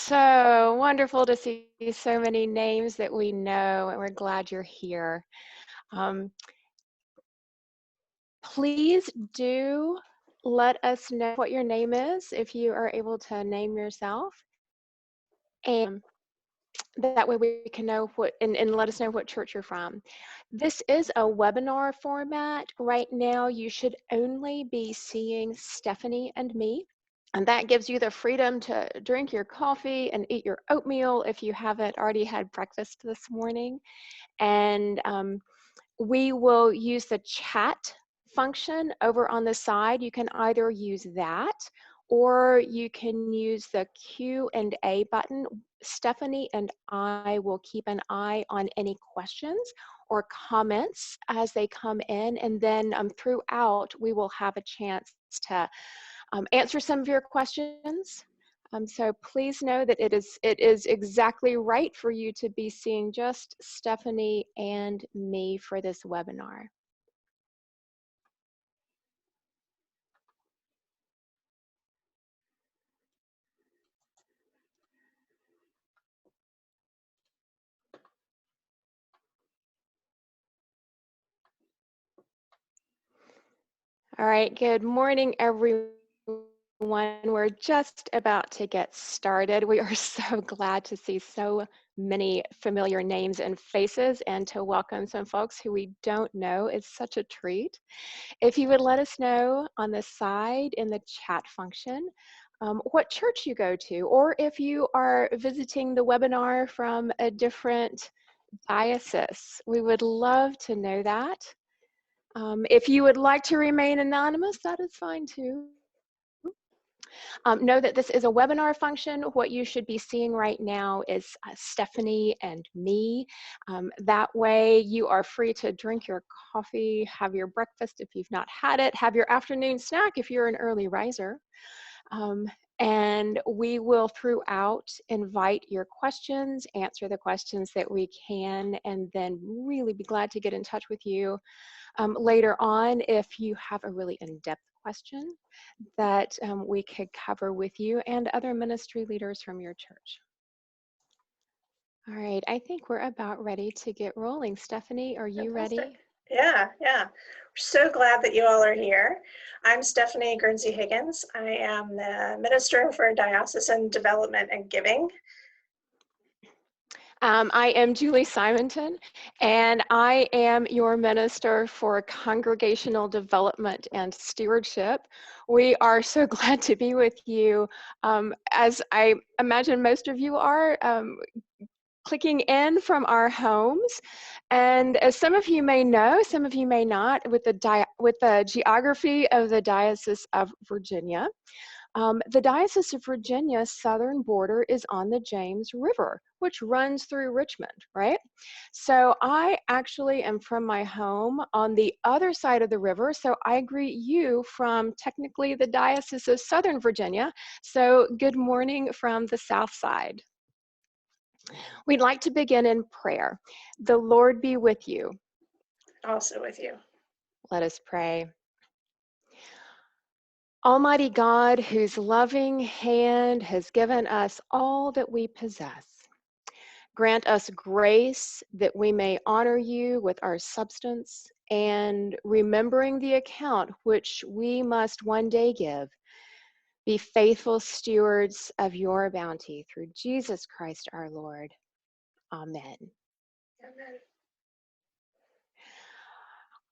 so wonderful to see so many names that we know, and we're glad you're here. Please do let us know what your name is if you are able to name yourself. And that way we can know what, and let us know what church you're from. This is a webinar format. Right now, you should only be seeing Stephanie and me. And that gives you the freedom to drink your coffee and eat your oatmeal if you haven't already had breakfast this morning. And we will use the chat function over on the side. You can either use that or you can use the Q&A button. Stephanie and I will keep an eye on any questions or comments as they come in, and then throughout we will have a chance to answer some of your questions. So please know that it is exactly right for you to be seeing just Stephanie and me for this webinar. All right, good morning, everyone. We're just about to get started. We are so glad to see so many familiar names and faces, and to welcome some folks who we don't know is such a treat. If you would let us know on the side in the chat function what church you go to, or if you are visiting the webinar from a different diocese, we would love to know that. If you would like to remain anonymous, that is fine too. Know that this is a webinar function. What you should be seeing right now is Stephanie and me. That way you are free to drink your coffee, have your breakfast if you've not had it, have your afternoon snack if you're an early riser. And we will throughout invite your questions, answer the questions that we can, and then really be glad to get in touch with you later on if you have a really in-depth question that we could cover with you and other ministry leaders from your church. All right, I think we're about ready to get rolling. Stephanie, are you ready? Yeah. We're so glad that you all are here. I'm Stephanie Gurnsey Higgins. I am the Minister for Diocesan Development and Giving. I am Julie Simonton, and I am your Minister for Congregational Development and Stewardship. We are so glad to be with you. As I imagine most of you are, clicking in from our homes. And as some of you may know, some of you may not, with the geography of the Diocese of Virginia, the Diocese of Virginia's southern border is on the James River, which runs through Richmond, right? So I actually am from my home on the other side of the river, so I greet you from technically the Diocese of Southern Virginia. So good morning from the south side. We'd like to begin in prayer. The Lord be with you. Also with you. Let us pray. Almighty God, whose loving hand has given us all that we possess, grant us grace that we may honor you with our substance, and remembering the account which we must one day give, be faithful stewards of your bounty through Jesus Christ our Lord. Amen. Amen.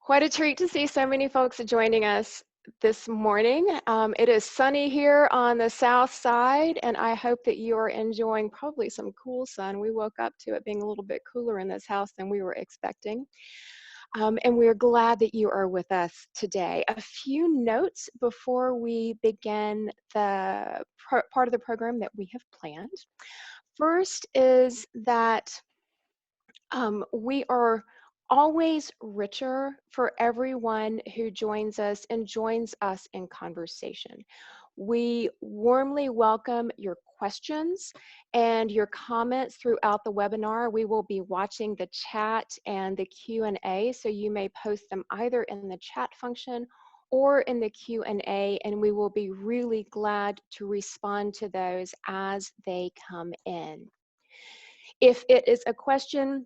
What a treat to see so many folks joining us this morning. It is sunny here on the south side, and I hope that you are enjoying probably some cool sun. We woke up to it being a little bit cooler in this house than we were expecting. And we're glad that you are with us today. A few notes before we begin the part of the program that we have planned. First is that we are always richer for everyone who joins us and joins us in conversation. We warmly welcome your questions and your comments throughout the webinar. We will be watching the chat and the Q&A, so you may post them either in the chat function or in the Q&A, and we will be really glad to respond to those as they come in. If it is a question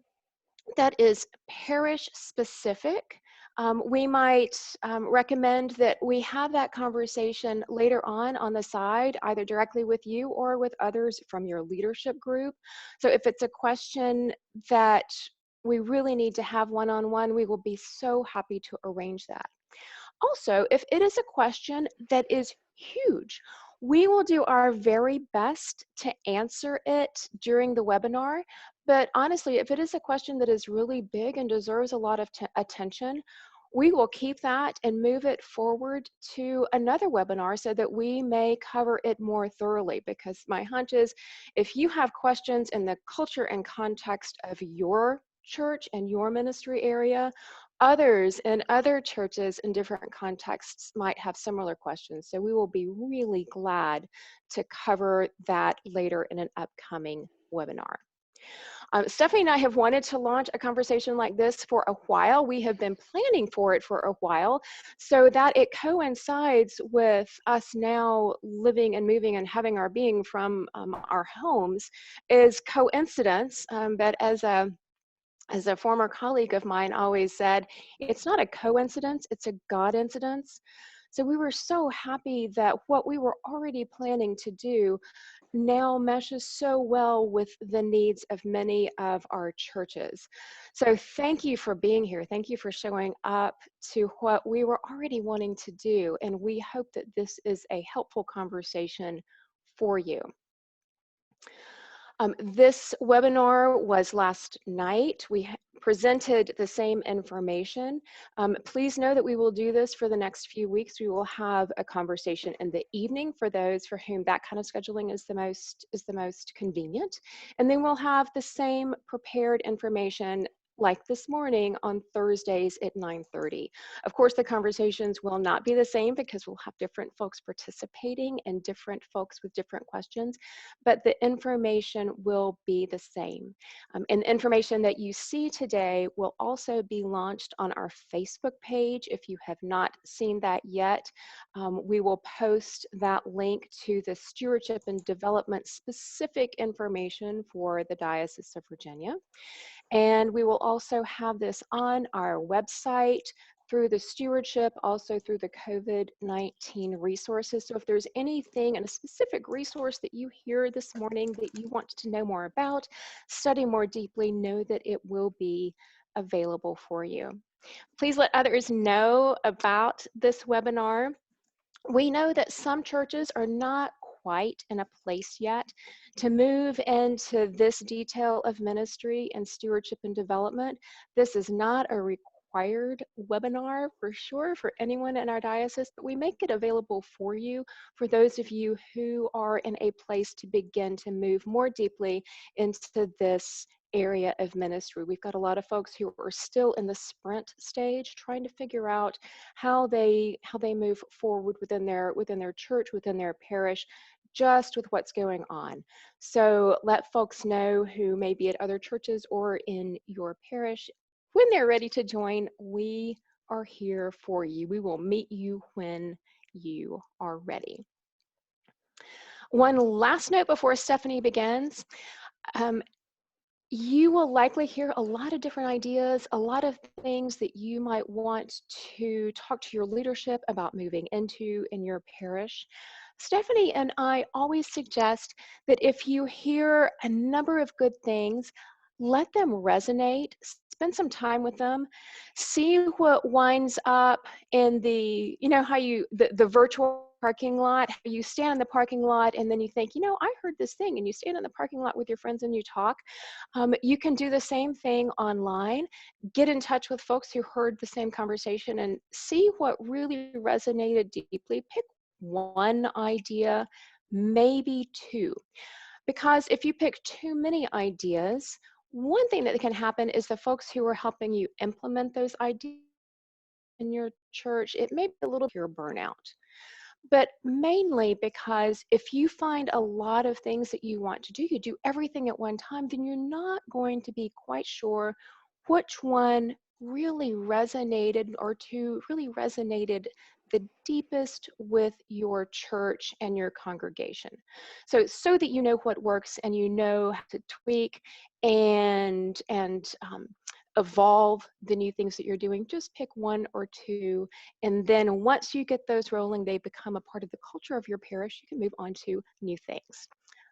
that is parish specific, we might recommend that we have that conversation later on the side, either directly with you or with others from your leadership group. So if it's a question that we really need to have one-on-one, we will be so happy to arrange that. Also, if it is a question that is huge, we will do our very best to answer it during the webinar. But honestly, if it is a question that is really big and deserves a lot of attention, we will keep that and move it forward to another webinar so that we may cover it more thoroughly. Because my hunch is, if you have questions in the culture and context of your church and your ministry area, others in other churches in different contexts might have similar questions. So we will be really glad to cover that later in an upcoming webinar. Stephanie and I have wanted to launch a conversation like this for a while. We have been planning for it for a while so that it coincides with us now living and moving and having our being from our homes is coincidence, but as a former colleague of mine always said, it's not a coincidence, it's a God incidence. So we were so happy that what we were already planning to do now meshes so well with the needs of many of our churches. So thank you for being here. Thank you for showing up to what we were already wanting to do. And we hope that this is a helpful conversation for you. This webinar was last night. We presented the same information. Please know that we will do this for the next few weeks. We will have a conversation in the evening for those for whom that kind of scheduling is the most convenient. And then we'll have the same prepared information like this morning on Thursdays at 9:30. Of course, the conversations will not be the same because we'll have different folks participating and different folks with different questions, but the information will be the same. And the information that you see today will also be launched on our Facebook page. If you have not seen that yet, we will post that link to the stewardship and development specific information for the Diocese of Virginia. And we will also have this on our website through the stewardship, also through the COVID-19 resources. So if there's anything and a specific resource that you hear this morning that you want to know more about, study more deeply, know that it will be available for you. Please let others know about this webinar. We know that some churches are not quite in a place yet to move into this detail of ministry and stewardship and development. This is not a required webinar for sure for anyone in our diocese, but we make it available for you, for those of you who are in a place to begin to move more deeply into this area of ministry. We've got a lot of folks who are still in the sprint stage, trying to figure out how they move forward within their church, within their parish, just with what's going on. So let folks know who may be at other churches or in your parish. When they're ready to join, we are here for you. We will meet you when you are ready. One last note before Stephanie begins. You will likely hear a lot of different ideas, a lot of things that you might want to talk to your leadership about moving into in your parish. Stephanie and I always suggest that if you hear a number of good things, let them resonate, spend some time with them, see what winds up in the, you know, how the virtual parking lot, how you stand in the parking lot and then you think, you know, I heard this thing, and you stand in the parking lot with your friends and you talk. You can do the same thing online. Get in touch with folks who heard the same conversation and see what really resonated deeply. Pick one idea, maybe two. Because if you pick too many ideas, one thing that can happen is the folks who are helping you implement those ideas in your church, it may be a little pure burnout. But mainly because if you find a lot of things that you want to do, you do everything at one time, then you're not going to be quite sure which one really resonated or two really resonated the deepest with your church and your congregation. So that you know what works and you know how to tweak and evolve the new things that you're doing. Just pick one or two, and then once you get those rolling, they become a part of the culture of your parish. You can move on to new things.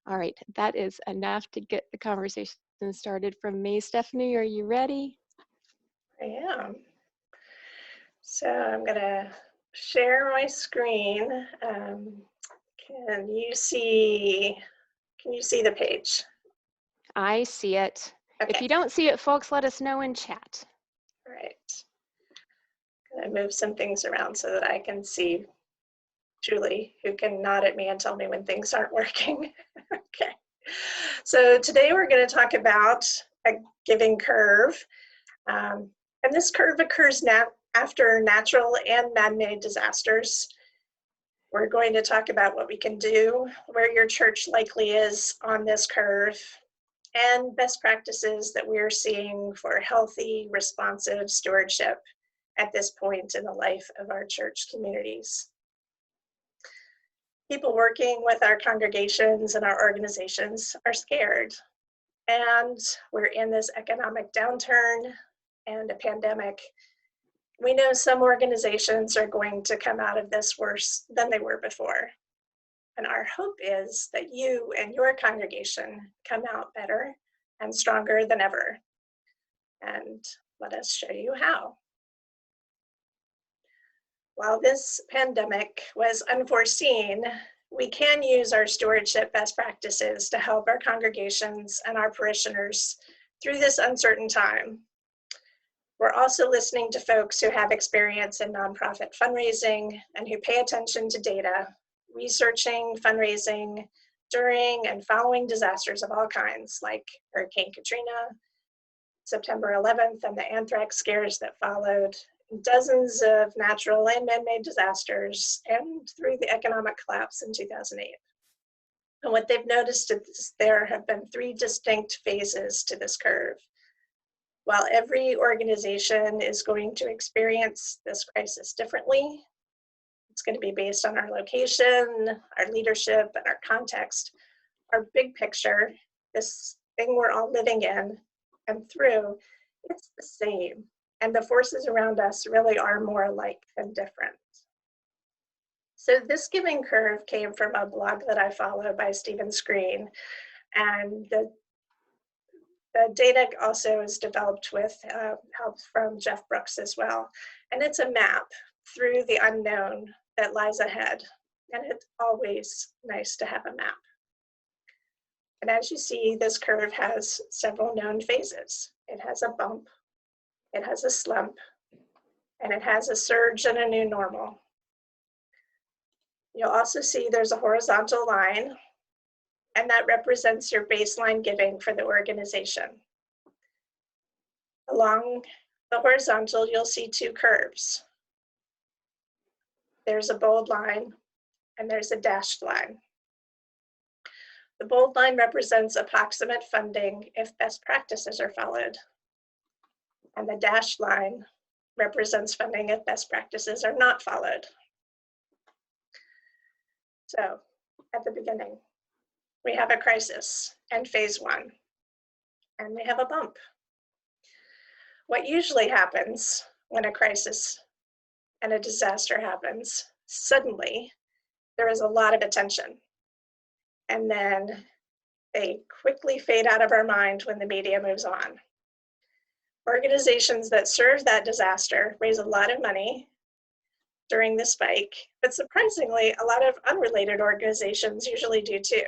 All right, that is enough to get the conversation started from me. Stephanie, are you ready? I am. So I'm going to share my screen. Can you see the page? I see it. Okay. If you don't see it, folks, let us know in chat. All right. I'm going to move some things around so that I can see Julie, who can nod at me and tell me when things aren't working. Okay. So today we're going to talk about a giving curve. And this curve occurs after natural and man-made disasters. We're going to talk about what we can do, where your church likely is on this curve, and best practices that we're seeing for healthy, responsive stewardship at this point in the life of our church communities. People working with our congregations and our organizations are scared, and we're in this economic downturn and a pandemic. We know some organizations are going to come out of this worse than they were before. And our hope is that you and your congregation come out better and stronger than ever. And let us show you how. While this pandemic was unforeseen, we can use our stewardship best practices to help our congregations and our parishioners through this uncertain time. We're also listening to folks who have experience in nonprofit fundraising and who pay attention to data, researching fundraising during and following disasters of all kinds, like Hurricane Katrina, September 11th, and the anthrax scares that followed, dozens of natural and man-made disasters, and through the economic collapse in 2008. And what they've noticed is there have been 3 distinct phases to this curve. While every organization is going to experience this crisis differently, it's going to be based on our location, our leadership, and our context. Our big picture, this thing we're all living in and through, it's the same. And the forces around us really are more alike than different. So this giving curve came from a blog that I follow by Stephen Screen. And the data also is developed with help from Jeff Brooks as well. And it's a map through the unknown that lies ahead. And it's always nice to have a map. And as you see, this curve has several known phases. It has a bump, it has a slump, and it has a surge and a new normal. You'll also see there's a horizontal line, and that represents your baseline giving for the organization. Along the horizontal, you'll see 2 curves. There's a bold line, and there's a dashed line. The bold line represents approximate funding if best practices are followed. And the dashed line represents funding if best practices are not followed. So, at the beginning, we have a crisis and phase 1, and we have a bump. What usually happens when a crisis and a disaster happens, suddenly there is a lot of attention, and then they quickly fade out of our mind when the media moves on. Organizations that serve that disaster raise a lot of money during the spike, but surprisingly, a lot of unrelated organizations usually do too.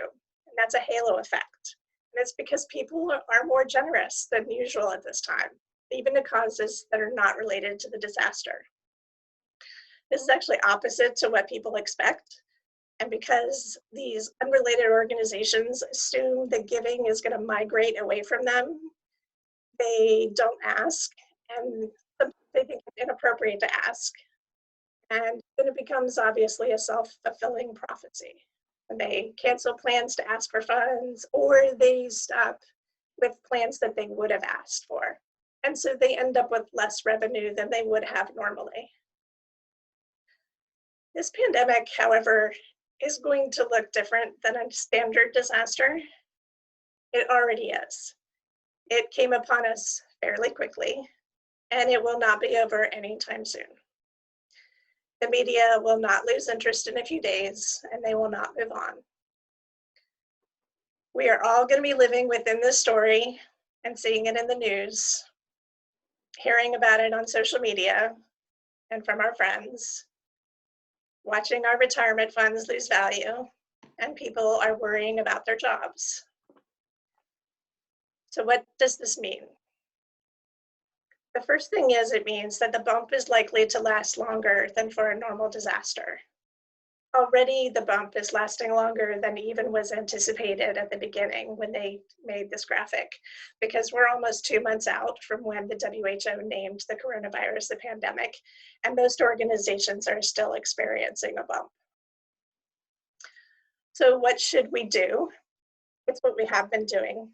And that's a halo effect. And it's because people are more generous than usual at this time, even to causes that are not related to the disaster. This is actually opposite to what people expect. And because these unrelated organizations assume that giving is going to migrate away from them, they don't ask, and they think it's inappropriate to ask. And then it becomes obviously a self-fulfilling prophecy. And they cancel plans to ask for funds, or they stop with plans that they would have asked for. And so they end up with less revenue than they would have normally. This pandemic, however, is going to look different than a standard disaster. It already is. It came upon us fairly quickly, and it will not be over anytime soon. The media will not lose interest in a few days, and they will not move on. We are all going to be living within this story and seeing it in the news, hearing about it on social media and from our friends, watching our retirement funds lose value, and people are worrying about their jobs. So what does this mean? The first thing is it means that the bump is likely to last longer than for a normal disaster. Already the bump is lasting longer than even was anticipated at the beginning when they made this graphic, because we're almost 2 months out from when the WHO named the coronavirus a pandemic, and most organizations are still experiencing a bump. So what should we do? It's what we have been doing,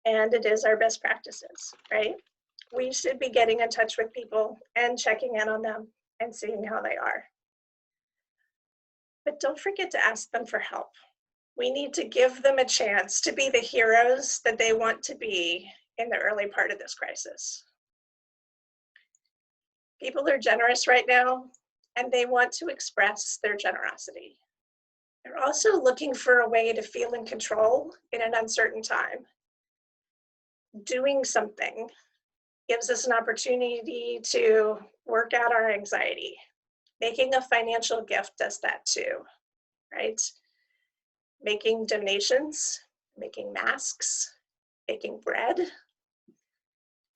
and it is our best practices, right? We should be getting in touch with people and checking in on them and seeing how they are. But don't forget to ask them for help. We need to give them a chance to be the heroes that they want to be in the early part of this crisis. People are generous right now, and they want to express their generosity. They're also looking for a way to feel in control in an uncertain time. Doing something gives us an opportunity to work out our anxiety. Making a financial gift does that too, right? Making donations, making masks, baking bread,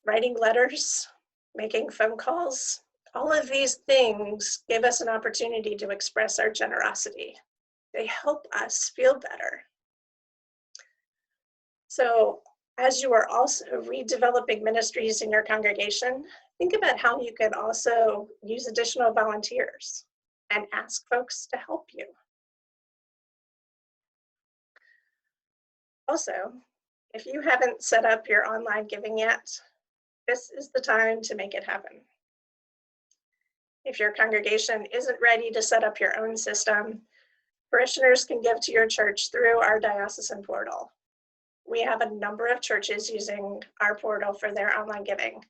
writing letters, making phone calls. All of these things give us an opportunity to express our generosity. They help us feel better. So as you are also redeveloping ministries in your congregation, think about how you could also use additional volunteers and ask folks to help you. Also, if you haven't set up your online giving yet, this is the time to make it happen. If your congregation isn't ready to set up your own system, parishioners can give to your church through our diocesan portal. We have a number of churches using our portal for their online giving.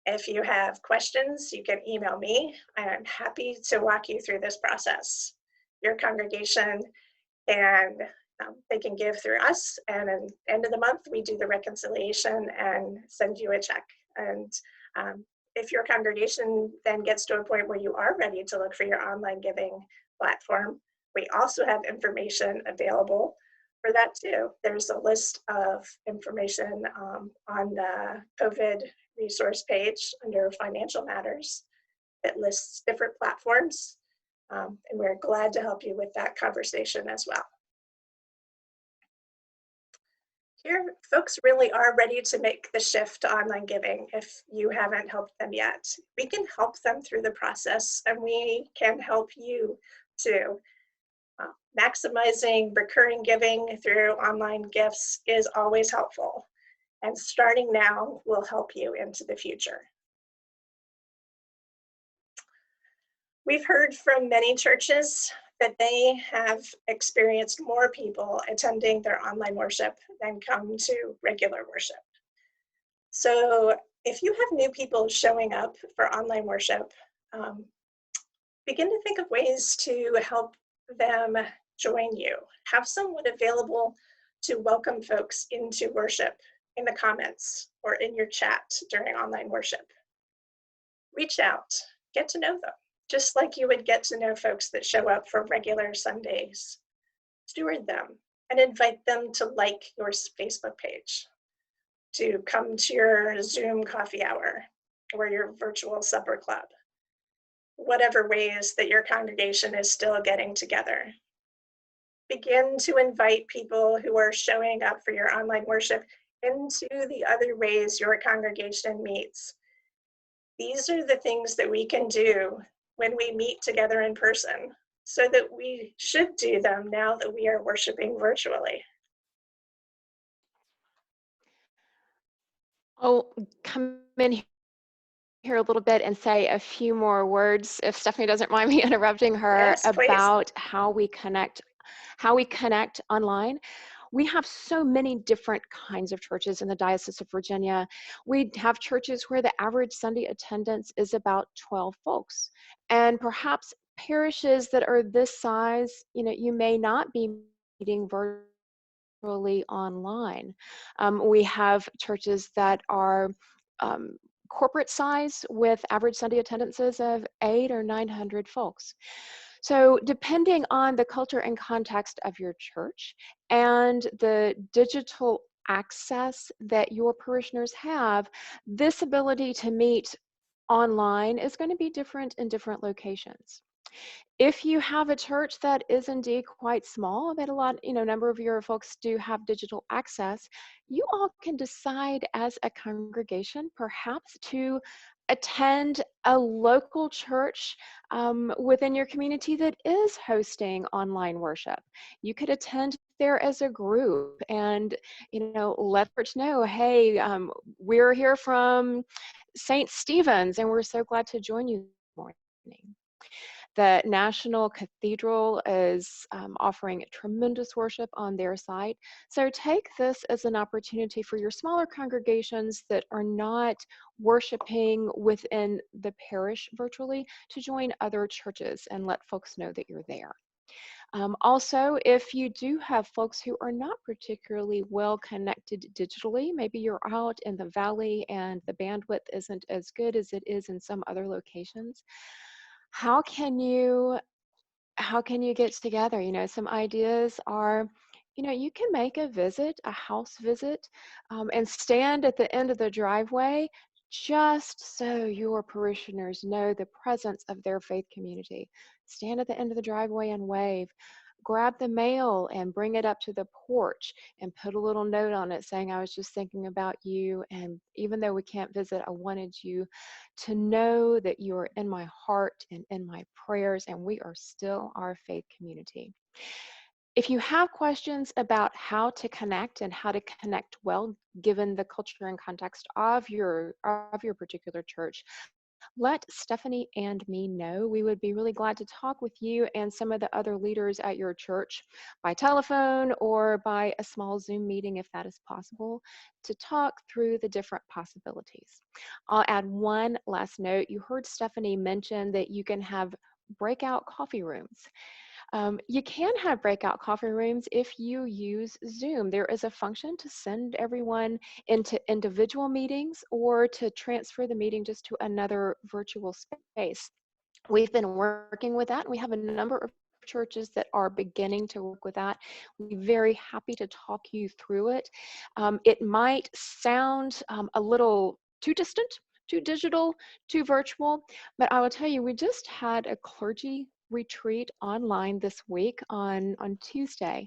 If you have questions, you can email me. I'm happy to walk you through this process. Your congregation can, they can give through us, and at the end of the month, we do the reconciliation and send you a check. And if your congregation then gets to a point where you are ready to look for your online giving platform, we also have information available for that too. There's a list of information on the COVID resource page under financial matters that lists different platforms, and we're glad to help you with that conversation as well. Here, folks really are ready to make the shift to online giving if you haven't helped them yet. We can help them through the process, and we can help you too. Maximizing recurring giving through online gifts is always helpful, and starting now will help you into the future. We've heard from many churches that they have experienced more people attending their online worship than come to regular worship. So if you have new people showing up for online worship, begin to think of ways to help them join you. Have someone available to welcome folks into worship in the comments or in your chat during online worship. Reach out, get to know them, just like you would get to know folks that show up for regular Sundays. Steward them and invite them to like your Facebook page, to come to your Zoom coffee hour or your virtual supper club, whatever ways that your congregation is still getting together. Begin to invite people who are showing up for your online worship into the other ways your congregation meets. These are the things that we can do when we meet together in person, so that we should do them now that we are worshiping virtually. Oh, come in here a little bit and say a few more words, if Stephanie doesn't mind me interrupting her, Yes, please. about how we connect online. We have so many different kinds of churches in the Diocese of Virginia. We have churches where the average Sunday attendance is about 12 folks. And perhaps parishes that are this size, you may not be meeting virtually online. We have churches that are corporate size with average Sunday attendances of 800 or 900 folks. So depending on the culture and context of your church and the digital access that your parishioners have, this ability to meet online is going to be different in different locations. If you have a church that is indeed quite small, that number of your folks do have digital access, you all can decide as a congregation perhaps to attend a local church within your community that is hosting online worship. You could attend there as a group and let the church know, hey, we're here from St. Stephen's and we're so glad to join you this morning. The National Cathedral is offering tremendous worship on their site. So take this as an opportunity for your smaller congregations that are not worshiping within the parish virtually to join other churches and let folks know that you're there. Also, if you do have folks who are not particularly well connected digitally, maybe you're out in the valley and the bandwidth isn't as good as it is in some other locations, how can you get together? Some ideas are, you can make a house visit, and stand at the end of the driveway just so your parishioners know the presence of their faith community. Stand at the end of the driveway and wave. Grab the mail and bring it up to the porch and put a little note on it saying, I was just thinking about you, and even though we can't visit, I wanted you to know that you are in my heart and in my prayers, and we are still our faith community. If you have questions about how to connect and how to connect well, given the culture and context of your particular church, let Stephanie and me know. We would be really glad to talk with you and some of the other leaders at your church by telephone or by a small Zoom meeting, if that is possible, to talk through the different possibilities. I'll add one last note. You heard Stephanie mention that you can have breakout coffee rooms. You can have breakout coffee rooms if you use Zoom. There is a function to send everyone into individual meetings or to transfer the meeting just to another virtual space. We've been working with that, and we have a number of churches that are beginning to work with that. We're very happy to talk you through it. It might sound a little too distant, too digital, too virtual, but I will tell you, we just had a clergy retreat online this week on Tuesday,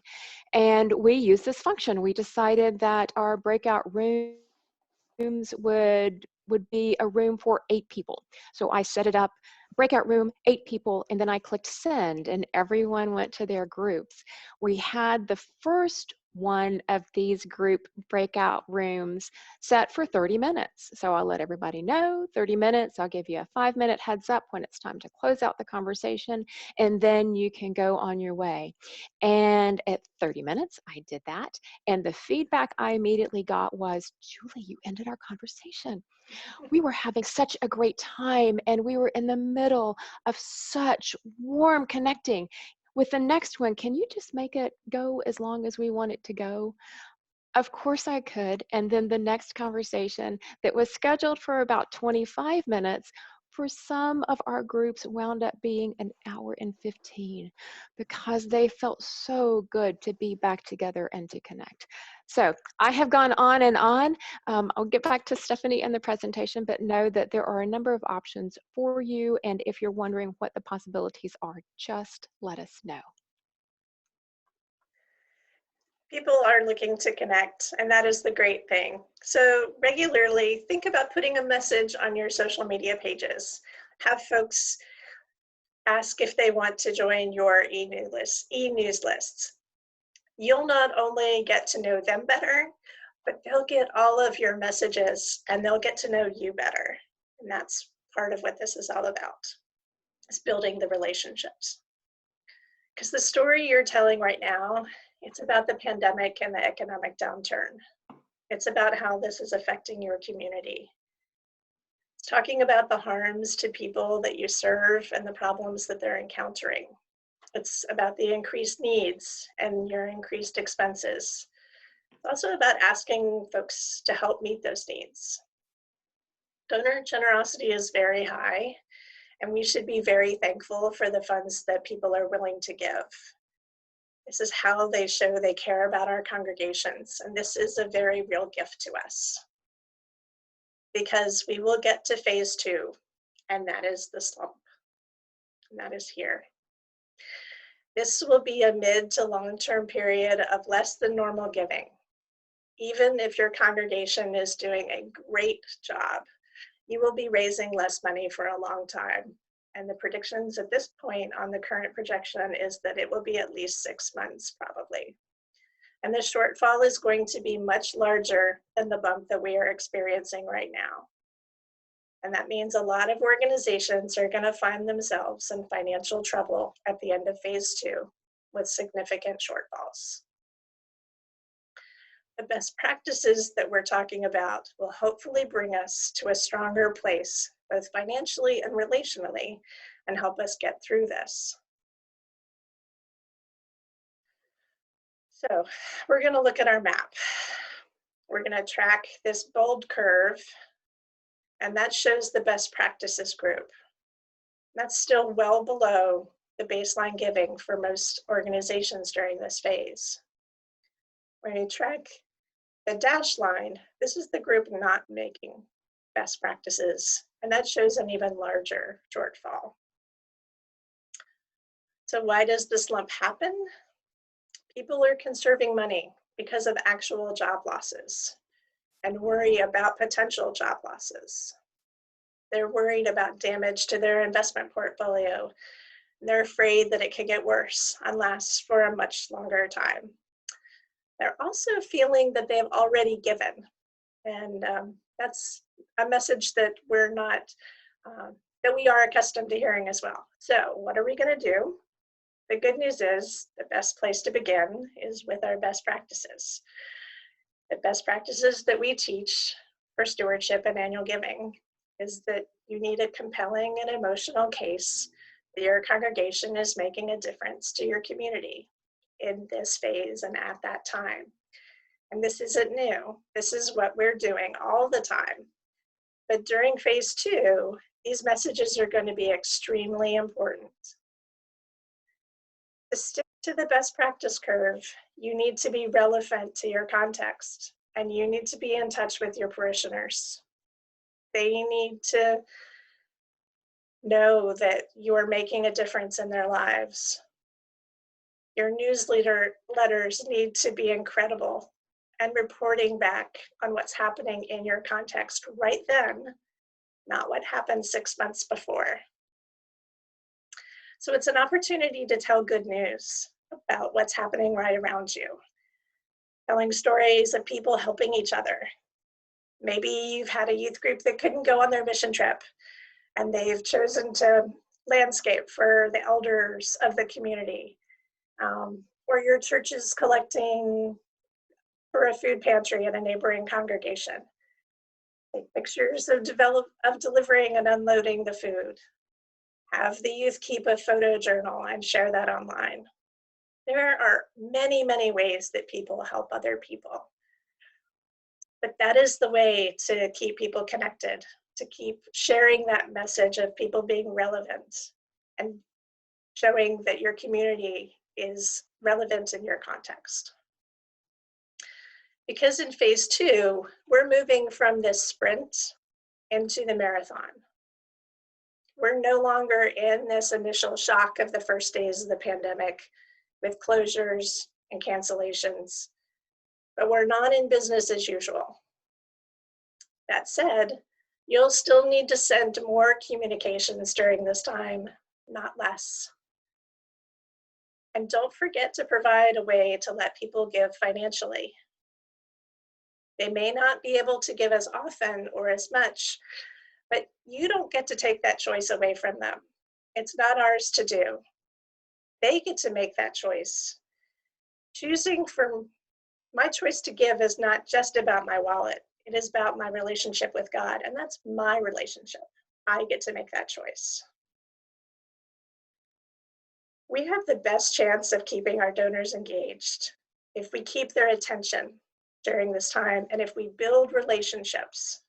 and we used this function. We decided that our breakout rooms would be a room for 8 people. So I set it up, breakout room, 8 people, and then I clicked send, and everyone went to their groups. We had the first one of these group breakout rooms set for 30 minutes. So I'll let everybody know, 30 minutes, I'll give you a 5-minute heads up when it's time to close out the conversation, and then you can go on your way. And at 30 minutes, I did that. And the feedback I immediately got was, Julie, you ended our conversation. We were having such a great time, and we were in the middle of such warm connecting. With the next one, can you just make it go as long as we want it to go? Of course I could. And then the next conversation that was scheduled for about 25 minutes, for some of our groups wound up being an hour and 15 because they felt so good to be back together and to connect. So I have gone on and on. I'll get back to Stephanie in the presentation, but know that there are a number of options for you. And if you're wondering what the possibilities are, just let us know. People are looking to connect, and that is the great thing. So regularly think about putting a message on your social media pages. Have folks ask if they want to join your e-news lists. You'll not only get to know them better, but they'll get all of your messages and they'll get to know you better. And that's part of what this is all about, is building the relationships. Because the story you're telling right now, it's about the pandemic and the economic downturn. It's about how this is affecting your community. It's talking about the harms to people that you serve and the problems that they're encountering. It's about the increased needs and your increased expenses. It's also about asking folks to help meet those needs. Donor generosity is very high, and we should be very thankful for the funds that people are willing to give. This is how they show they care about our congregations, and this is a very real gift to us. Because we will get to phase 2, and that is the slump, and that is here. This will be a mid to long-term period of less than normal giving. Even if your congregation is doing a great job, you will be raising less money for a long time. And the predictions at this point on the current projection is that it will be at least 6 months probably. And the shortfall is going to be much larger than the bump that we are experiencing right now. And that means a lot of organizations are going to find themselves in financial trouble at the end of phase 2 with significant shortfalls. The best practices that we're talking about will hopefully bring us to a stronger place, both financially and relationally, and help us get through this. So we're going to look at our map. We're going to track this bold curve, and that shows the best practices group. That's still well below the baseline giving for most organizations during this phase. When you track the dashed line, this is the group not making best practices, and that shows an even larger shortfall. So why does this lump happen? People are conserving money because of actual job losses and worry about potential job losses. They're worried about damage to their investment portfolio. They're afraid that it could get worse and last for a much longer time. They're also feeling that they've already given. And that's a message that that we are accustomed to hearing as well. So what are we going to do? The good news is the best place to begin is with our best practices. The best practices that we teach for stewardship and annual giving is that you need a compelling and emotional case that your congregation is making a difference to your community in this phase and at that time. And this isn't new. This is what we're doing all the time. But during phase 2, these messages are going to be extremely important. To stick to the best practice curve, you need to be relevant to your context, and you need to be in touch with your parishioners. They need to know that you are making a difference in their lives. Your newsletters need to be incredible and reporting back on what's happening in your context right then, not what happened 6 months before. So it's an opportunity to tell good news about what's happening right around you. Telling stories of people helping each other. Maybe you've had a youth group that couldn't go on their mission trip, and they've chosen to landscape for the elders of the community. Or your church is collecting for a food pantry at a neighboring congregation. Take pictures of delivering and unloading the food. Have the youth keep a photo journal and share that online. There are many, many ways that people help other people. But that is the way to keep people connected, to keep sharing that message of people being relevant and showing that your community is relevant in your context. Because in phase 2, we're moving from this sprint into the marathon. We're no longer in this initial shock of the first days of the pandemic with closures and cancellations, but we're not in business as usual. That said, you'll still need to send more communications during this time, not less. And don't forget to provide a way to let people give financially. They may not be able to give as often or as much, but you don't get to take that choice away from them. It's not ours to do. They get to make that choice. My choice to give is not just about my wallet. It is about my relationship with God, and that's my relationship. I get to make that choice. We have the best chance of keeping our donors engaged if we keep their attention during this time, and if we build relationships.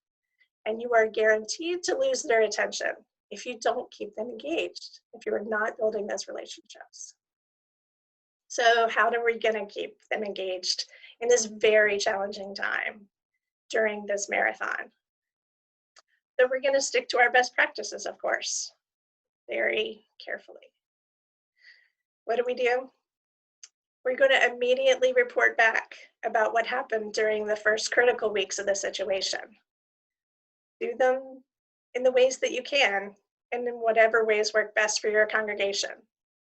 And you are guaranteed to lose their attention if you don't keep them engaged, if you are not building those relationships. So how are we going to keep them engaged in this very challenging time during this marathon? So we're going to stick to our best practices, of course, very carefully. What do? We're going to immediately report back about what happened during the first critical weeks of the situation. Do them in the ways that you can, and in whatever ways work best for your congregation.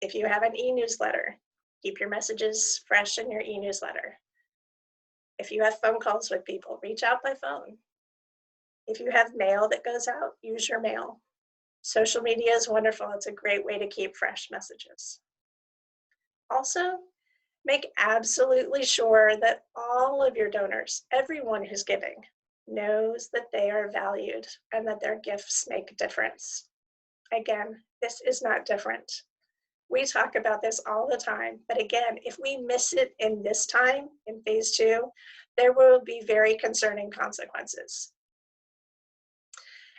If you have an e-newsletter, keep your messages fresh in your e-newsletter. If you have phone calls with people, reach out by phone. If you have mail that goes out, use your mail. Social media is wonderful. It's a great way to keep fresh messages. Also, make absolutely sure that all of your donors, everyone who's giving, knows that they are valued and that their gifts make a difference. Again, this is not different. We talk about this all the time, but again, if we miss it in this time, in phase 2, there will be very concerning consequences.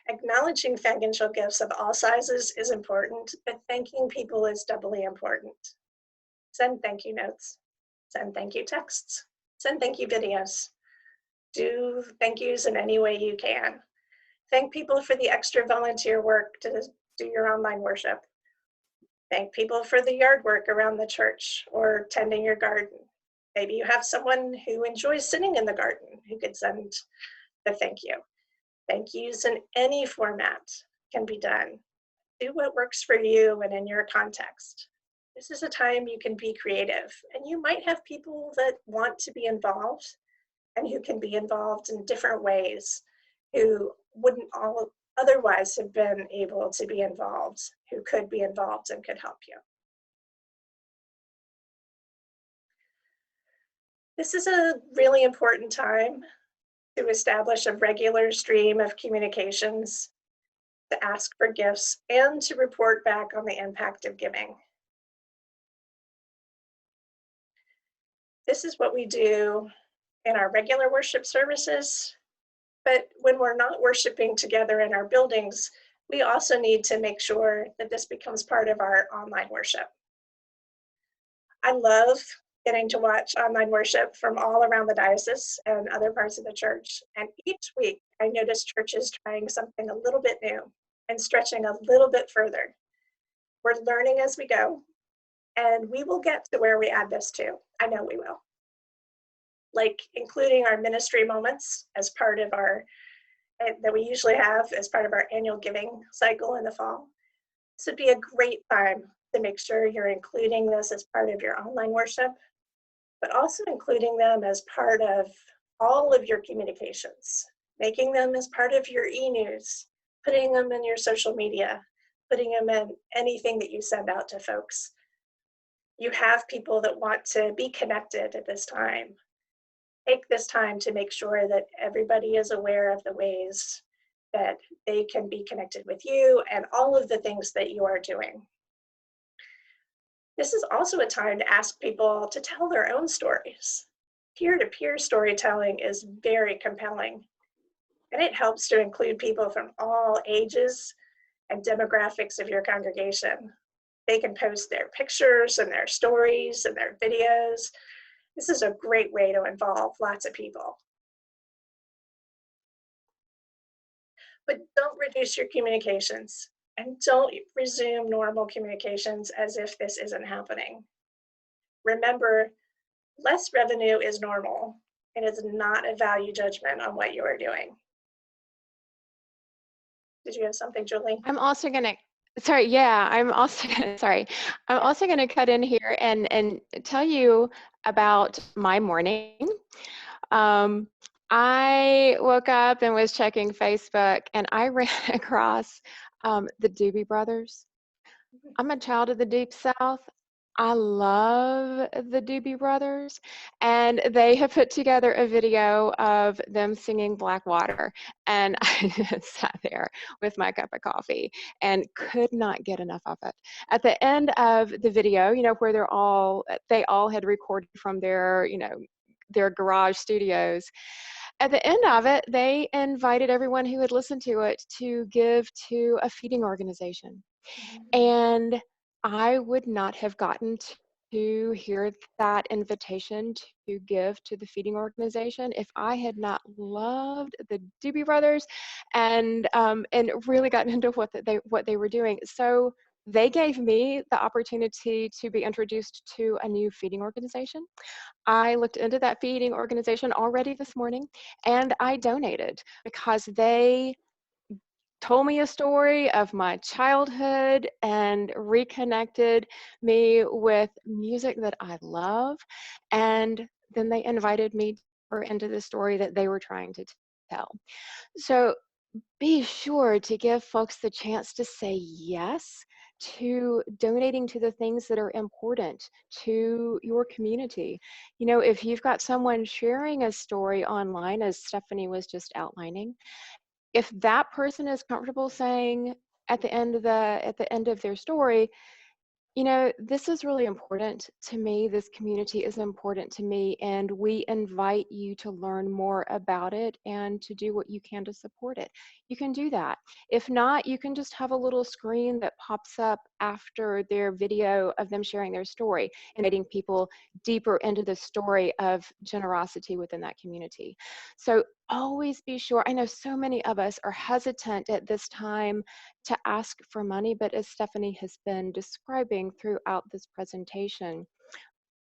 Acknowledging financial gifts of all sizes is important, but thanking people is doubly important. Send thank you notes, send thank you texts, send thank you videos. Do thank yous in any way you can. Thank people for the extra volunteer work to do your online worship. Thank people for the yard work around the church or tending your garden. Maybe you have someone who enjoys sitting in the garden who could send the thank you. Thank yous in any format can be done. Do what works for you and in your context. This is a time you can be creative, and you might have people that want to be involved and who can be involved in different ways, who wouldn't all otherwise have been able to be involved, who could be involved and could help you. This is a really important time to establish a regular stream of communications, to ask for gifts, and to report back on the impact of giving. This is what we do in our regular worship services, but when we're not worshiping together in our buildings, we also need to make sure that this becomes part of our online worship. I love getting to watch online worship from all around the diocese and other parts of the church. And each week I notice churches trying something a little bit new and stretching a little bit further. We're learning as we go, and we will get to where we add this to. I know we will. Like including our ministry moments as part of that we usually have as part of our annual giving cycle in the fall. This would be a great time to make sure you're including this as part of your online worship, but also including them as part of all of your communications, making them as part of your e-news, putting them in your social media, putting them in anything that you send out to folks. You have people that want to be connected at this time. Take this time to make sure that everybody is aware of the ways that they can be connected with you and all of the things that you are doing. This is also a time to ask people to tell their own stories. Peer-to-peer storytelling is very compelling, and it helps to include people from all ages and demographics of your congregation. They can post their pictures and their stories and their videos. This is a great way to involve lots of people. But don't reduce your communications, and don't resume normal communications as if this isn't happening. Remember, less revenue is normal. It is not a value judgment on what you are doing. Did you have something, Julie? I'm also gonna, sorry, yeah, I'm also gonna cut in here and tell you about my morning. I woke up and was checking Facebook, and I ran across the Doobie Brothers. I'm a child of the Deep South. I love the Doobie Brothers, and they have put together a video of them singing Black Water, and I just sat there with my cup of coffee and could not get enough of it. At the end of the video, where they all had recorded from their garage studios. At the end of it, they invited everyone who had listened to it to give to a feeding organization. And I would not have gotten to hear that invitation to give to the feeding organization if I had not loved the Doobie Brothers and really gotten into what they were doing. So they gave me the opportunity to be introduced to a new feeding organization. I looked into that feeding organization already this morning, and I donated because they told me a story of my childhood and reconnected me with music that I love. And then they invited me into the story that they were trying to tell. So be sure to give folks the chance to say yes to donating to the things that are important to your community. If you've got someone sharing a story online, as Stephanie was just outlining, if that person is comfortable saying at the end of their story, this is really important to me. This community is important to me, and we invite you to learn more about it and to do what you can to support it. You can do that. If not, you can just have a little screen that pops up after their video of them sharing their story, inviting people deeper into the story of generosity within that community. So always be sure. I know so many of us are hesitant at this time to ask for money, but as Stephanie has been describing throughout this presentation,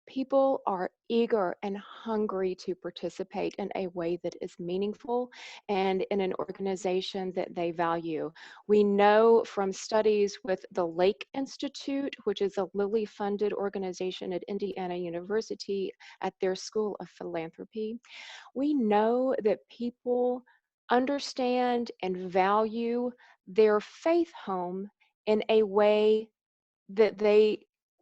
people are eager and hungry to participate in a way that is meaningful and in an organization that they value. We know from studies with the Lake Institute, which is a Lilly-funded organization at Indiana University at their School of Philanthropy, we know that people understand and value their faith home in a way that they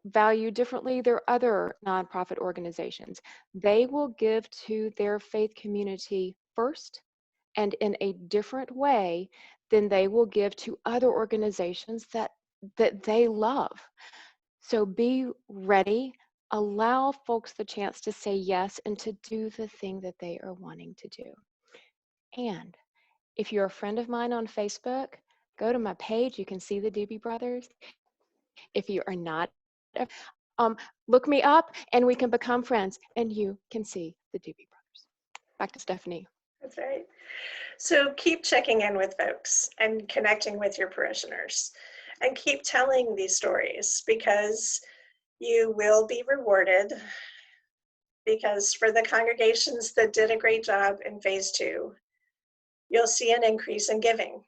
value differently their other nonprofit organizations. They will give to their faith community first and in a different way than they will give to other organizations that they love. So be ready. Allow folks the chance to say yes and to do the thing that they are wanting to do. And if you're a friend of mine on Facebook, go to my page. You can see the Doobie Brothers. If you are not, look me up and we can become friends and you can see the Doobie Brothers. Back to Stephanie. That's right. So keep checking in with folks and connecting with your parishioners, and keep telling these stories, because you will be rewarded. Because for the congregations that did a great job in phase 2, you'll see an increase in giving,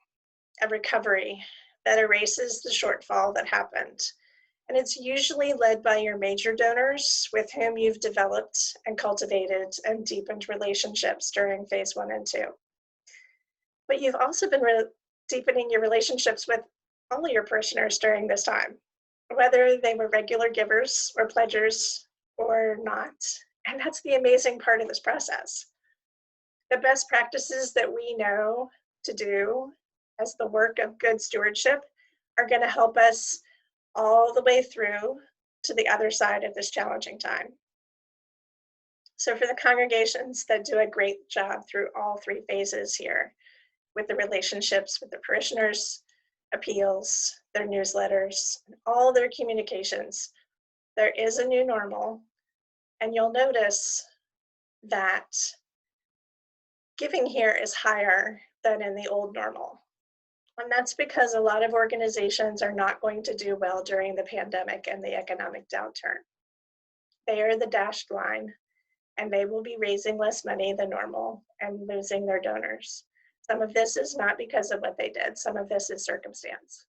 a recovery that erases the shortfall that happened. And it's usually led by your major donors with whom you've developed and cultivated and deepened relationships during phase 1 and 2. But you've also been deepening your relationships with all of your parishioners during this time, whether they were regular givers or pledgers or not. And that's the amazing part of this process. The best practices that we know to do as the work of good stewardship are going to help us all the way through to the other side of this challenging time. So for the congregations that do a great job through all 3 phases here, with the relationships with the parishioners, appeals, their newsletters, and all their communications, there is a new normal, and you'll notice that giving here is higher than in the old normal. And that's because a lot of organizations are not going to do well during the pandemic and the economic downturn. They are the dashed line, and they will be raising less money than normal and losing their donors. Some of this is not because of what they did. Some of this is circumstance.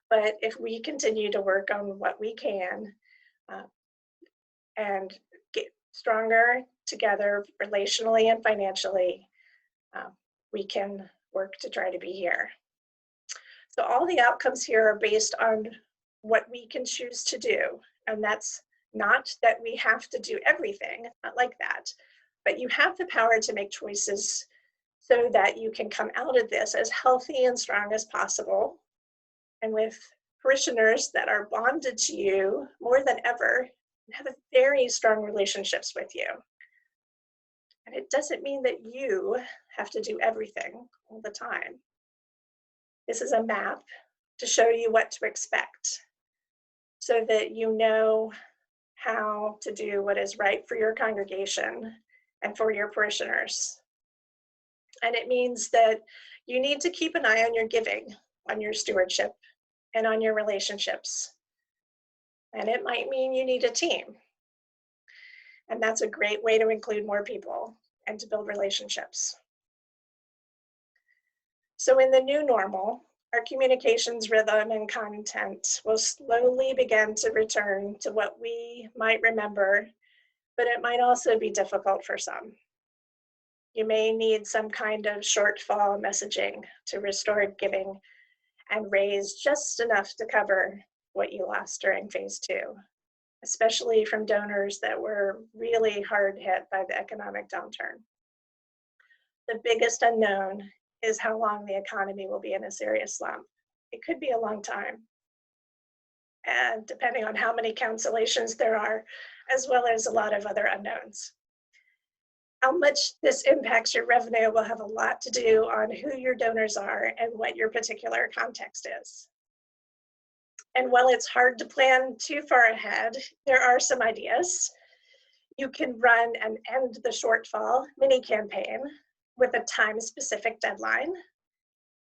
But if we continue to work on what we can and get stronger together relationally and financially, we can work to try to be here. So all the outcomes here are based on what we can choose to do. And that's not that we have to do everything, not like that, but you have the power to make choices so that you can come out of this as healthy and strong as possible, and with parishioners that are bonded to you more than ever, and have very strong relationships with you. And it doesn't mean that you have to do everything all the time. This is a map to show you what to expect so that you know how to do what is right for your congregation and for your parishioners. And it means that you need to keep an eye on your giving, on your stewardship, and on your relationships. And it might mean you need a team. And that's a great way to include more people and to build relationships. So in the new normal, our communications rhythm and content will slowly begin to return to what we might remember, but it might also be difficult for some. You may need some kind of shortfall messaging to restore giving and raise just enough to cover what you lost during phase 2, especially from donors that were really hard hit by the economic downturn. The biggest unknown is how long the economy will be in a serious slump. It could be a long time, and depending on how many cancellations there are, as well as a lot of other unknowns. How much this impacts your revenue will have a lot to do on who your donors are and what your particular context is. And while it's hard to plan too far ahead, there are some ideas. You can run an End the Shortfall mini campaign with a time-specific deadline.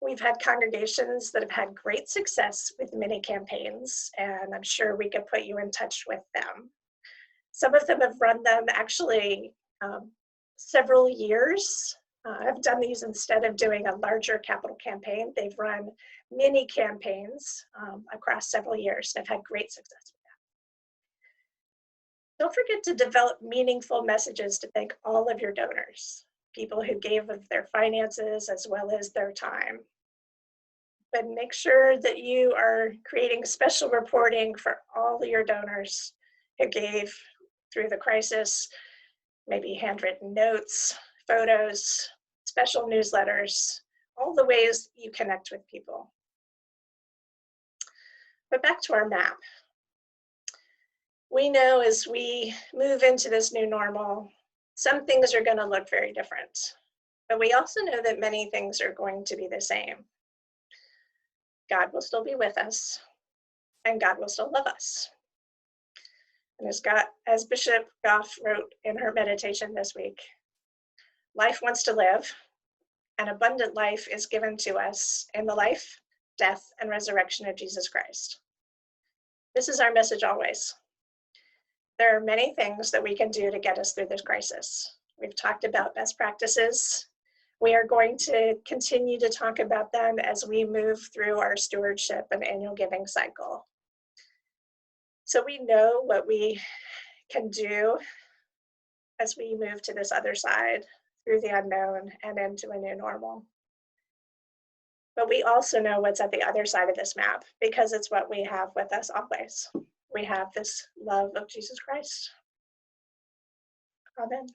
We've had congregations that have had great success with mini campaigns, and I'm sure we could put you in touch with them. Some of them have run them actually several years. I've done these instead of doing a larger capital campaign. They've run mini campaigns across several years and have had great success with that. Don't forget to develop meaningful messages to thank all of your donors, people who gave of their finances as well as their time. But make sure that you are creating special reporting for all of your donors who gave through the crisis, maybe handwritten notes, photos, special newsletters, all the ways you connect with people. But back to our map. We know as we move into this new normal, some things are going to look very different, but we also know that many things are going to be the same. God will still be with us, and God will still love us. And as Bishop Goff wrote in her meditation this week, life wants to live, and abundant life is given to us in the life, death, and resurrection of Jesus Christ. This is our message always. There are many things that we can do to get us through this crisis. We've talked about best practices. We are going to continue to talk about them as we move through our stewardship and annual giving cycle. So we know what we can do as we move to this other side through the unknown and into a new normal. But we also know what's at the other side of this map because it's what we have with us always. We have this love of Jesus Christ. Amen.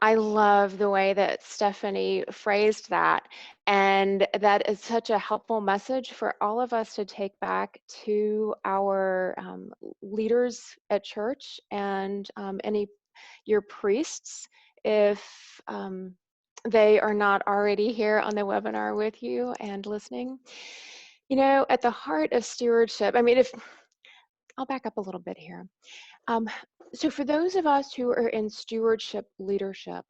I love the way that Stephanie phrased that. And that is such a helpful message for all of us to take back to our leaders at church and your priests, if they are not already here on the webinar with you and listening. You know, at the heart of stewardship, I'll back up a little bit here. So for those of us who are in stewardship leadership,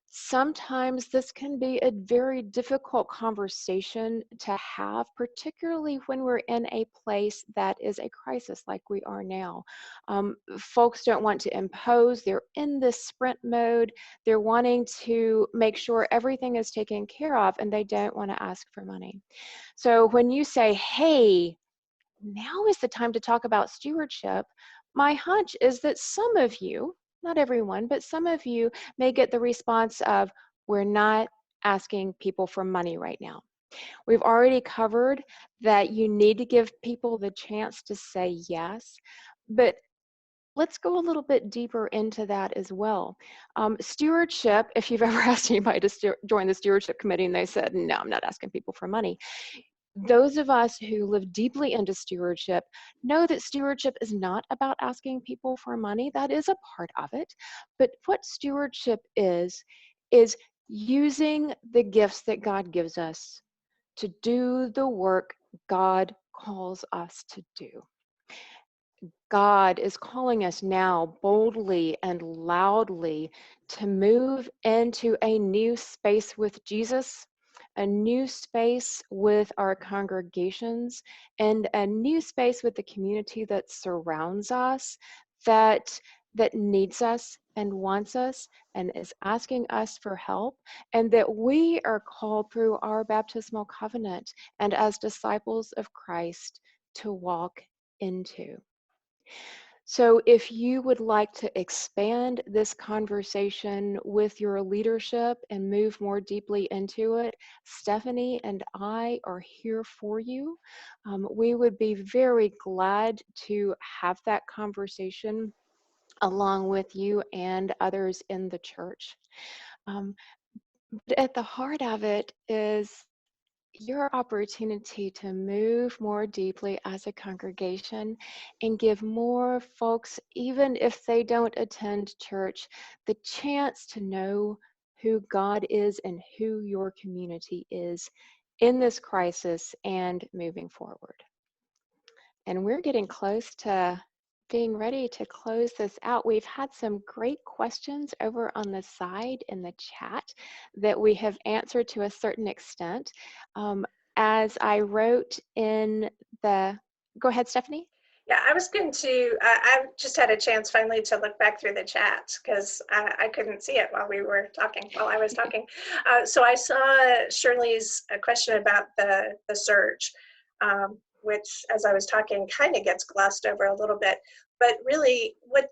sometimes this can be a very difficult conversation to have, particularly when we're in a place that is a crisis like we are now. Folks don't want to impose. They're in this sprint mode. They're wanting to make sure everything is taken care of, and they don't want to ask for money. So when you say, hey, now is the time to talk about stewardship. My hunch is that some of you, not everyone, but some of you may get the response of, we're not asking people for money right now. We've already covered that you need to give people the chance to say yes, but let's go a little bit deeper into that as well. Stewardship, if you've ever asked anybody to join the stewardship committee and they said, no, I'm not asking people for money. Those of us who live deeply into stewardship know that stewardship is not about asking people for money. That is a part of it. But what stewardship is using the gifts that God gives us to do the work God calls us to do. God is calling us now boldly and loudly to move into a new space with Jesus, a new space with our congregations, and a new space with the community that surrounds us, that needs us and wants us and is asking us for help, and that we are called through our baptismal covenant and as disciples of Christ to walk into. So if you would like to expand this conversation with your leadership and move more deeply into it, Stephanie and I are here for you. We would be very glad to have that conversation along with you and others in the church. But at the heart of it is your opportunity to move more deeply as a congregation and give more folks, even if they don't attend church, the chance to know who God is and who your community is in this crisis and moving forward. And we're getting close to being ready to close this out. We've had some great questions over on the side in the chat that we have answered to a certain extent. As I wrote in the, go ahead, Stephanie. Yeah, I was going to, I just had a chance finally to look back through the chat because I couldn't see it while I was talking. So I saw Shirley's question about the surge, which as I was talking kind of gets glossed over a little bit, but really what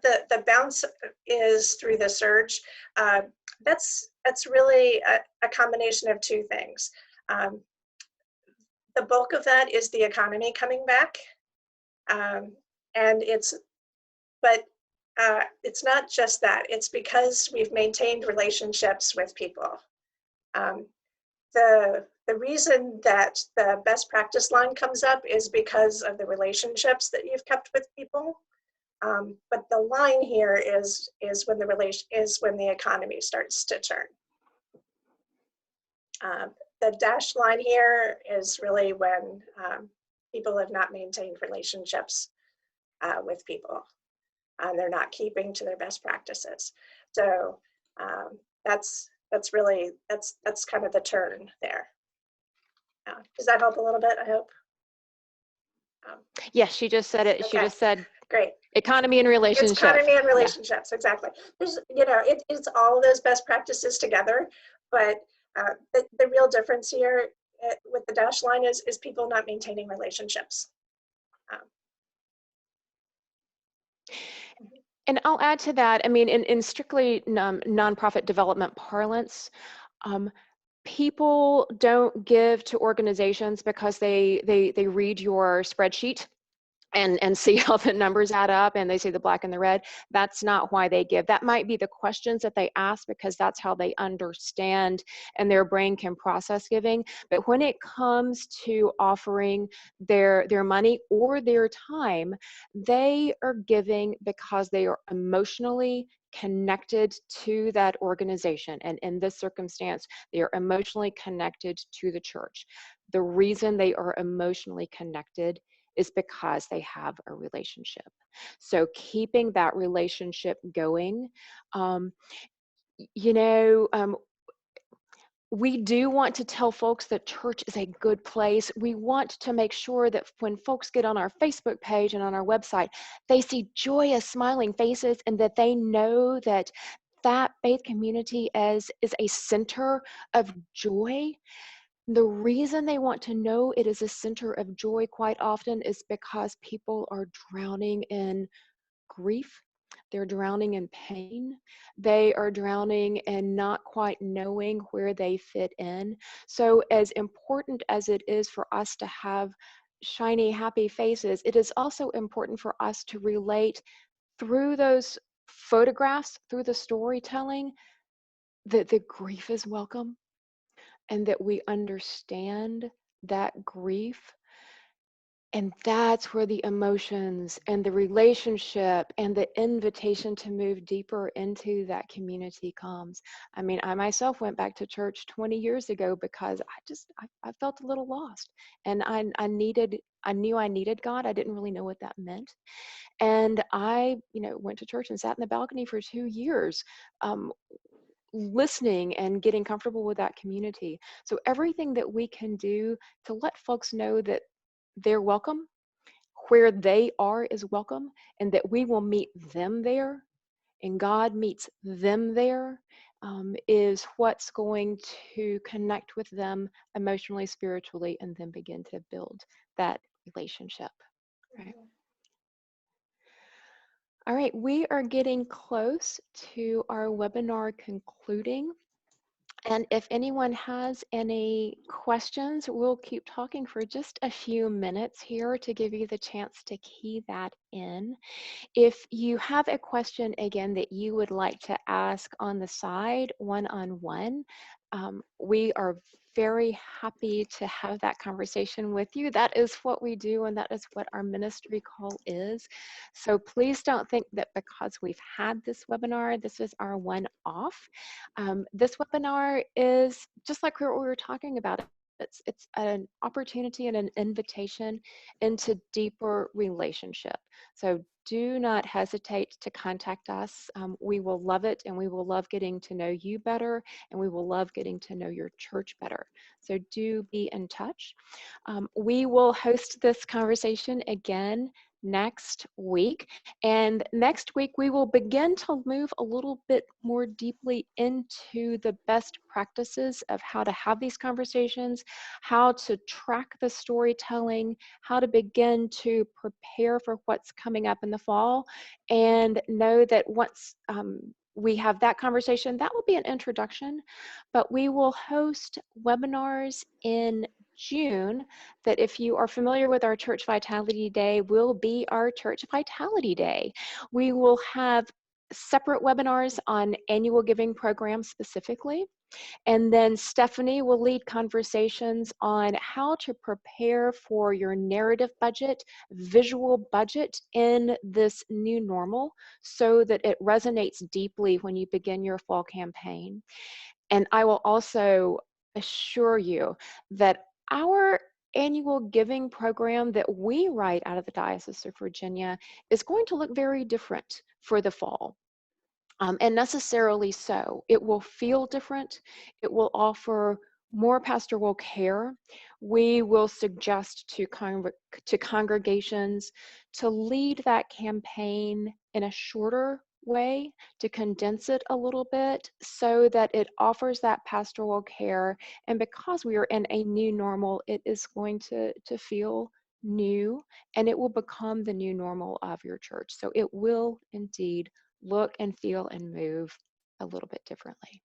the bounce is through the surge, that's really a combination of two things. The bulk of that is the economy coming back, and it's not just that. It's because we've maintained relationships with people. The reason that the best practice line comes up is because of the relationships that you've kept with people. But the line here is when the economy starts to turn. The dashed line here is really when people have not maintained relationships with people, and they're not keeping to their best practices. So that's kind of the turn there. Does that help a little bit? I hope. Yes, she just said it. Okay. She just said great. Economy and relationships. It's economy and relationships, yeah. Exactly. There's, it's all of those best practices together, but the real difference here with the dash line is people not maintaining relationships. And I'll add to that, I mean, in strictly nonprofit development parlance, people don't give to organizations because they read your spreadsheet and see how the numbers add up and they see the black and the red. That's not why they give. That might be the questions that they ask because that's how they understand and their brain can process giving. But when it comes to offering their money or their time, they are giving because they are emotionally connected to that organization. And in this circumstance, they are emotionally connected to the church. The reason they are emotionally connected is because they have a relationship. So keeping that relationship going, we do want to tell folks that church is a good place. We want to make sure that when folks get on our Facebook page and on our website, they see joyous, smiling faces and that they know that that faith community is a center of joy. The reason they want to know it is a center of joy quite often is because people are drowning in grief. They're drowning in pain. They are drowning in not quite knowing where they fit in. So, as important as it is for us to have shiny, happy faces, it is also important for us to relate through those photographs, through the storytelling, that the grief is welcome and that we understand that grief. And that's where the emotions and the relationship and the invitation to move deeper into that community comes. I mean, I myself went back to church 20 years ago because I felt a little lost, and I knew I needed God. I didn't really know what that meant. And I, went to church and sat in the balcony for 2 years, listening and getting comfortable with that community. So everything that we can do to let folks know that they're welcome, where they are is welcome, and that we will meet them there and God meets them there, is what's going to connect with them emotionally, spiritually, and then begin to build that relationship. Right. All right, we are getting close to our webinar concluding. And if anyone has any questions, we'll keep talking for just a few minutes here to give you the chance to key that in. If you have a question, again, that you would like to ask on the side, one-on-one, we are very happy to have that conversation with you. That is what we do, and that is what our ministry call is. So please don't think that because we've had this webinar, this is our one-off. This webinar is just like what we were talking about. It's an opportunity and an invitation into deeper relationship. So do not hesitate to contact us. We will love it, and we will love getting to know you better, and we will love getting to know your church better. So do be in touch. We will host this conversation again next week. And next week, we will begin to move a little bit more deeply into the best practices of how to have these conversations, how to track the storytelling, how to begin to prepare for what's coming up in the fall, and know that once we have that conversation, that will be an introduction, but we will host webinars in June that, if you are familiar with our Church Vitality Day, will be our Church Vitality Day. We will have separate webinars on annual giving programs specifically. And then Stephanie will lead conversations on how to prepare for your narrative budget, visual budget in this new normal so that it resonates deeply when you begin your fall campaign. And I will also assure you that our annual giving program that we write out of the Diocese of Virginia is going to look very different for the fall. And necessarily so. It will feel different. It will offer more pastoral care. We will suggest to congregations to lead that campaign in a shorter way, to condense it a little bit so that it offers that pastoral care. And because we are in a new normal, it is going to feel new, and it will become the new normal of your church. So it will indeed look and feel and move a little bit differently.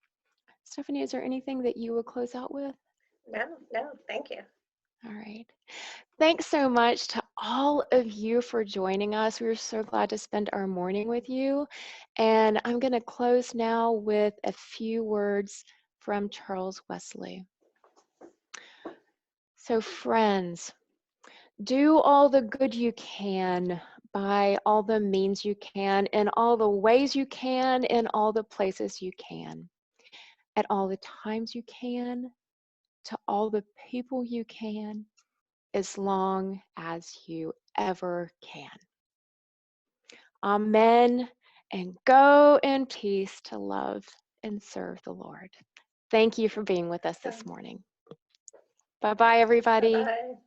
Stephanie, is there anything that you will close out with? No, thank you. All right. Thanks so much to all of you for joining us. We're so glad to spend our morning with you. And I'm going to close now with a few words from Charles Wesley. So, friends, do all the good you can by all the means you can, in all the ways you can, in all the places you can, at all the times you can, to all the people you can, as long as you ever can. Amen. And go in peace to love and serve the Lord. Thank you for being with us this morning. Bye-bye, everybody. Bye-bye.